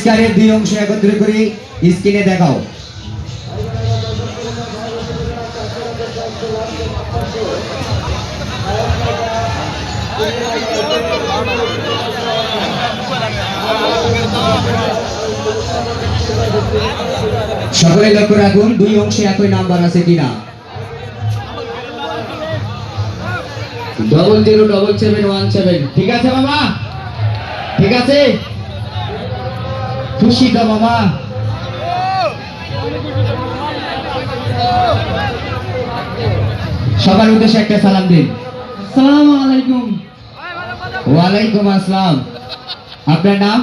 পুরস্কারের দুই অংশ একত্রিত করে স্ক্রিনে দেখাও। সকলে লক্ষ্য রাখুন দুই অংশে একই নাম্বার আছে কিনা। 007717 ঠিক আছে বাবা, ঠিক আছে, খুশি তো বাবা। সবার উদ্দেশ্যে একটা সালাম দিন। আসসালামু আলাইকুম। ওয়ালাইকুম আসসালাম। আপনার নাম?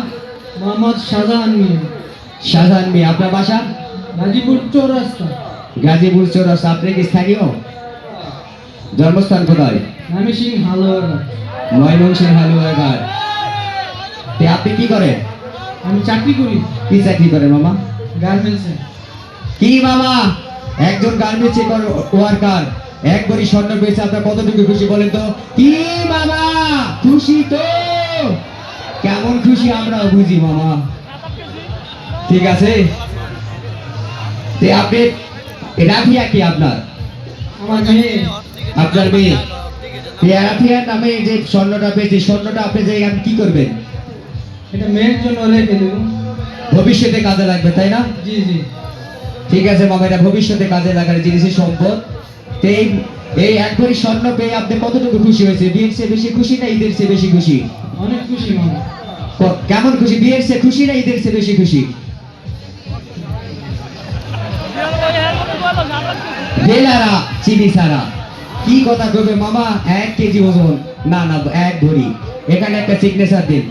মোহাম্মদ শাহজাহান মিয়া। শাহজাহান মিয়া। আপনার বাসা? গাজীপুর চৌরাস্তা। গাজীপুর চৌরাস্তা। আপনি কি স্থানীয়? জন্মস্থান কোথায়? ময়মনসিংহ হালুয়াঘাট। ময়মনসিংহ হালুয়াঘাট। আপনি কি করেন? আমি চাকরি করি। কি চাকরি করেন মামা? গার্মেন্টসে। কি বাবা, একজন গার্মেন্টস ওয়ার্কার এক ভরি স্বর্ণ পেয়েছে, আপনার কতটুকু খুশি বলেন তো? কি বাবা, খুশি তো? কেমন খুশি আমরাও বুঝি মামা। ঠিক আছে, আপনি রাফিয়া কি আপনার? আমার মেয়ে। আপনার মেয়ে? রাফিয়ার নামে যে স্বর্ণটা পেয়েছে, স্বর্ণটা আপনি যে কি করবেন? এটা মেয়ের জন্য রেখে দেব, ভবিষ্যতে কাজে লাগবে, তাই না? জি জি। ঠিক আছে মামা, এটা ভবিষ্যতে কাজে লাগার জিনিসের সম্পদ। এই এক ভরি স্বর্ণ পেয়ে আপনি কতটুকু খুশি হয়েছে? বিয়ের চেয়ে বেশি খুশি না ঈদের চেয়ে বেশি খুশি? অনেক খুশি মামা। কেমন খুশি? বিয়ের চেয়ে খুশি না ঈদের চেয়ে বেশি খুশি? বেলারা চিনি সারা কি কথা কবে মামা? 1 কেজি ওজন না, না 1 ভরি। এখানে একটা সিগনেচার দিন।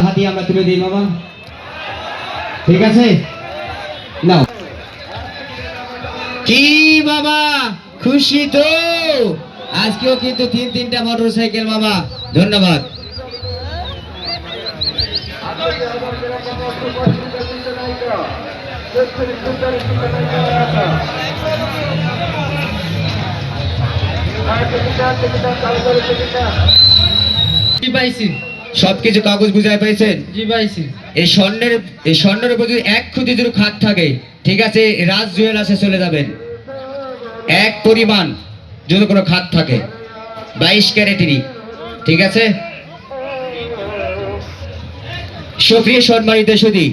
হাতি আমরা তুলে দিই মামা, ঠিক আছে? নাও। কি বাবা, খুশি তো? আজকেও কিন্তু 3টা মোটরসাইকেল মামা, ধন্যবাদ। সবকিছু কাগজ বুঝাই পাইছেন? জি পাইছি। এই স্বর্ণের উপর যদি 1 খুঁটি যদি খাত থাকে, ঠিক আছে, রাজ জুয়েলার্সে চলে যাবেন। এক পরিমাণ যদি কোনো খাত থাকে 22 ক্যারেটেরই, ঠিক আছে? সুপ্রিয় সম্মানিত সুধী,